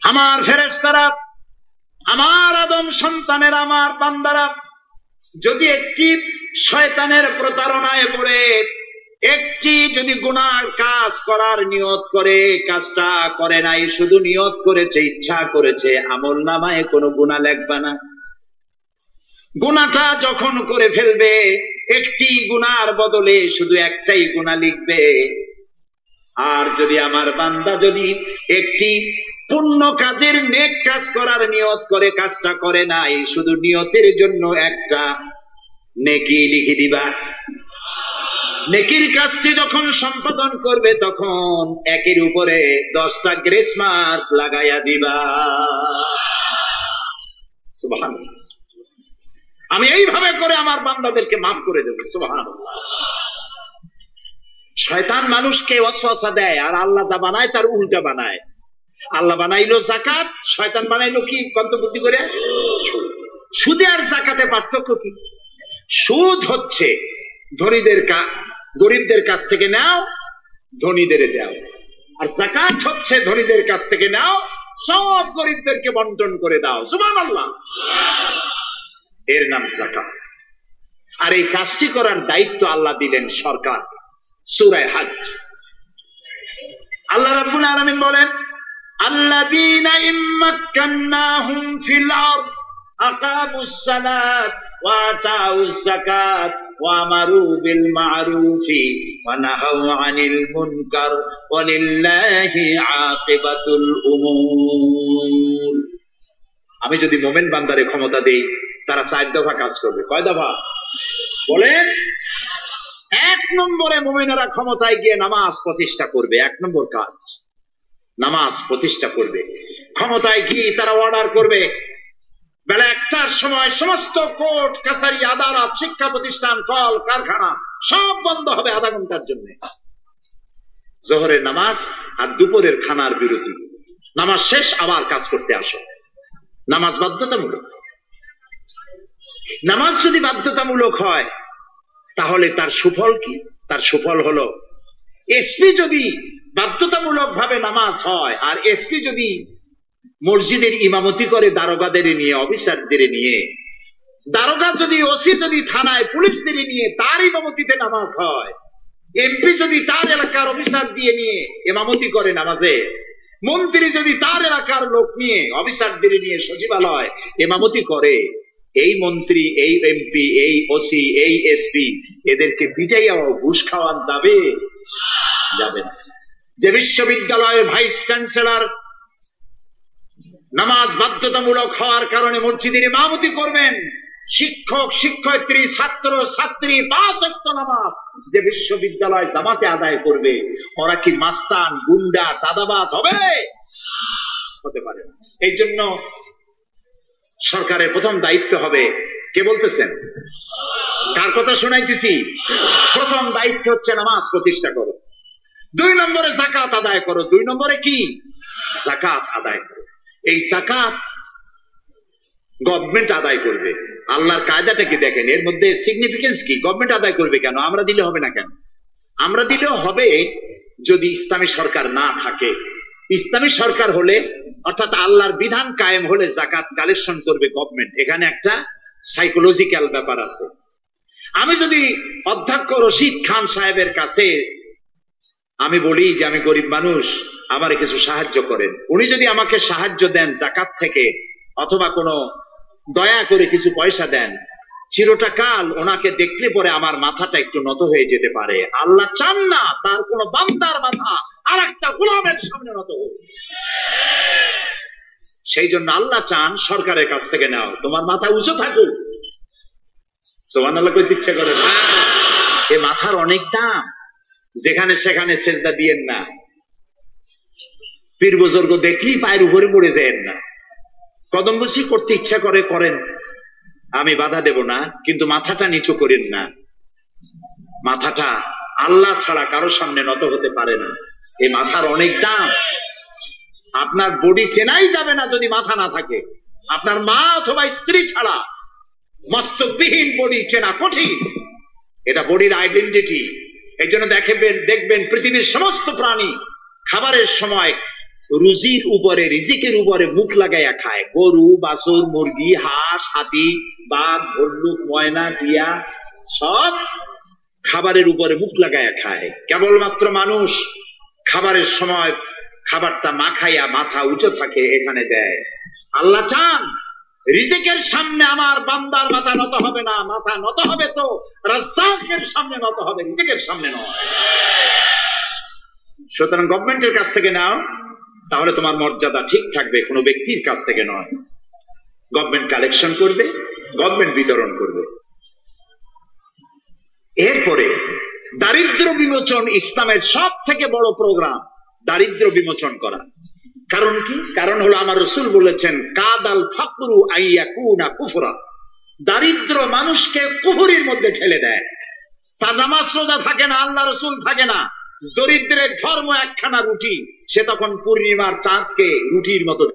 আমার ফেরেশতারা, আমার আদম সন্তানের, আমার বান্দারা যদি একটি শয়তানের প্রতারণায় পড়ে একটি যদি গুনার কাজ করার নিয়ত করে, কাজটা করে নাই, শুধু নিয়ত করেছে, ইচ্ছা করেছে, আমলনামায় কোনো গুনাহ লিখবে না। গুনাহটা যখন করে ফেলবে, একটি গুনার বদলে শুধু একটাই গুনাহ লিখবে। আর যদি আমার বান্দা যদি একটি পুণ্য কাজের, নেক কাজ করার নিয়ত করে, কাজটা করে নাই, শুধু নিয়তের জন্য একটা নেকি লিখে দিবা। নেকির কাজটি যখন সম্পাদন করবে তখন একের উপরে 10টা গ্রেস মার্ক লাগাইয়া দিবা। সুবহানাল্লাহ। আমি এইভাবে করে আমার বান্দাদেরকে মাফ করে দেব। সুবহানাল্লাহ। শয়তান মানুষকে ওয়াসওয়াসা দেয়, আর আল্লাহ যা বানায় তার উল্টা বানায়। আল্লাহ বানাইলো যাকাত, শয়তান বানাইলো কি কন্তবুদ্ধি করে? সুদে আর যাকাতে পার্থক্য কি? সুদ হচ্ছে ধনীদের গরিবদের কাছ থেকে নাও, ধনীদের দাও। আর যাকাত হচ্ছে ধনীদের কাছ থেকে নাও, সব গরিবদেরকে বন্টন করে দাও। সুবহানাল্লাহ। এর নাম যাকাত। আর এই কাজটি করার দায়িত্ব আল্লাহ দিলেন সরকার। সূরা হজ, আল্লাহ রাব্বুল আলামিন বলেন, আল্লাযীনা ইম্মাক্কান্নাহুম ফিল আরদ আকামুস সালাত ওয়া আতাউজ যাকাত ওয়া আমারু বিল মা'রুফি ওয়া নাহাউ আনিল মুনকার ওয়া লিল্লাহি আকিবাতুল উমুর। আমি যদি মুমিন বান্দারে ক্ষমতা দেই, তারা 4 দফা কাজ করবে। কয় দফা বলেন? 1 নম্বরে মুমিনেরা ক্ষমতায় গিয়ে নামাজ প্রতিষ্ঠা করবে। 1 নম্বর কাজ নামাজ প্রতিষ্ঠা করবে। ক্ষমতায় গিয়ে তারা অর্ডার করবে, বেলা 1টার সময় সমস্ত কোর্ট কাছারি, আদালত, শিক্ষা প্রতিষ্ঠান, কল কারখানা সব বন্ধ হবে আধা ঘন্টার জন্য। জোহরের নামাজ আর দুপুরের খানার বিরতি। নামাজ শেষ, আবার কাজ করতে আসো। নামাজ বাধ্যতামূলক। নামাজ যদি বাধ্যতামূলক হয় তাহলে তার সুফল কি? তার সুফল হলো, এসপি যদি বাধ্যতামূলক ভাবে নামাজ হয়, আর এসপি যদি মসজিদের ইমামতি করে দারোগাদের নিয়ে, অফিসারদের নিয়ে, দারোগা যদি, ওসি যদি থানায় পুলিশদের নিয়ে তার ইমামতিতে নামাজ হয়, এমপি যদি তার এলাকার অফিসার দিয়ে নিয়ে ইমামতি করে নামাজে, মন্ত্রী যদি তার এলাকার লোক নিয়ে, অফিসারদের নিয়ে সচিবালয় ইমামতি করে, এই মন্ত্রী, এই এমপি, এই ওসি, এই এসপি এদেরকে পিটাইয়া ঘুষ খাওয়ান যাবে? যাবে না। যে বিশ্ববিদ্যালয়ের ভাইস চ্যান্সেলর নামাজ বাধ্যতামূলক হওয়ার কারণে মসজিদের ইমামতি করবেন, শিক্ষক, শিক্ষয়িত্রী, ছাত্র, ছাত্রী 5 ওয়াক্ত নামাজ যে বিশ্ববিদ্যালয় জামাতে আদায় করবে, ওরা কি মাস্তান, গুন্ডা, সাদাবাজ হবে? হতে পারে না। এই জন্য সরকারের প্রথম দায়িত্ব হবে, কে বলতেছেন? কার কথা শোনাইতেছি? প্রথম দায়িত্ব হচ্ছে নামাজ প্রতিষ্ঠা করো। 2 নম্বরে যাকাত আদায় করো। 2 নম্বরে কি? যাকাত আদায় করো। এই যাকাত গভর্নমেন্ট আদায় করবে। আল্লাহর কায়দাটা কি দেখেন, এর মধ্যে সিগনিফিকেন্স কি? গভর্নমেন্ট আদায় করবে কেন? আমরা দিলে হবে না কেন? আমরা দিলেও হবে যদি ইসলামী সরকার না থাকে। ইসলামী সরকার হলে, অর্থাৎ আল্লাহর বিধান কায়েম হলে যাকাত কালেকশন করবে গভর্নমেন্ট। এখানে একটা সাইকোলজিক্যাল ব্যাপার আছে। আমি যদি অধ্যক্ষ রশিদ খান সাহেবের কাছে আমি বলি যে আমি গরিব মানুষ, আমারে কিছু সাহায্য করেন, উনি যদি আমাকে সাহায্য দেন যাকাত থেকে, অথবা কোনো দয়া করে কিছু পয়সা দেন, চিরটা কাল ওনাকে দেখলে পরে আমার মাথাটা একটু নত হয়ে যেতে পারে। আল্লাহ চান না তার কোন বান্দার মাথা আর একটা গোলামের সামনে নত হোক। সেই জন্য আল্লাহ চান সরকারের কাছ থেকে নাও, তোমার মাথা উঁচু থাকুক। সুবহানাল্লাহ কইতে ইচ্ছা করে না? এ মাথার অনেক দাম। যেখানে সেখানে সেজদা দিয়েন না। পীর বুজুর্গ দেখলেই পায়ের উপরে পড়ে যায়েন না। কদম বসি করতে ইচ্ছা করে করেন, আমি বাধা দেব না, কিন্তু মাথাটা নিচু করেন না। মাথাটা আল্লাহ ছাড়া কারো সামনে নত হতে পারে না। এই মাথার অনেক দাম। আপনার বডি চেনাই যাবে না যদি মাথা না থাকে। আপনার মা অথবা স্ত্রী ছাড়া মস্তকবিহীন বডি চেনা কঠিন। এটা বডির আইডেন্টিটি। এই জন্য দেখবেন পৃথিবীর সমস্ত প্রাণী খাবারের সময় রুজির উপরে, রিজিকের উপরে মুখ লাগাইয়া খায়। গরু, বাছুর, মুরগি, হাঁস, হাতি, বাঘ, ভল্লুক, ময়না, টিয়া সব খাবারের উপরে মুখ লাগাইয়া খায়। কেবলমাত্র মানুষ খাবারের সময় খাবারটা মাখাইয়া মাথা উঁচু থাকে এখানে দেয়। আল্লাহ চান রিজিকের সামনে আমার বান্দার মাথা নত হবে না, মাথা নত হবে তো রাজ্জাকের সামনে নত হবে, রিজিকের সামনে নয়। সুতরাং গভর্নমেন্টের কাছ থেকে নাও, তাহলে তোমার মর্যাদা ঠিক থাকবে, কোনো ব্যক্তির কাছ থেকে নয়। গভর্নমেন্ট কালেকশন করবে, গভর্নমেন্ট বিতরণ করবে। এরপরে দারিদ্র বিমোচন ইসলামের সব থেকে বড় প্রোগ্রাম, দারিদ্র বিমোচন করা। কারণ কি? কারণ হলো আমার রাসূল বলেছেন, কাদাল ফাকরু আইয়াকুনা কুফরা, দারিদ্র মানুষকে কুফরির মধ্যে ঠেলে দেয়। তার নামাজ রোজা থাকে না, আল্লাহ রাসূল থাকে না, দরিদ্রের ধর্ম একখানা রুটি, সে তখন পূর্ণিমার চাঁদকে রুটির মতো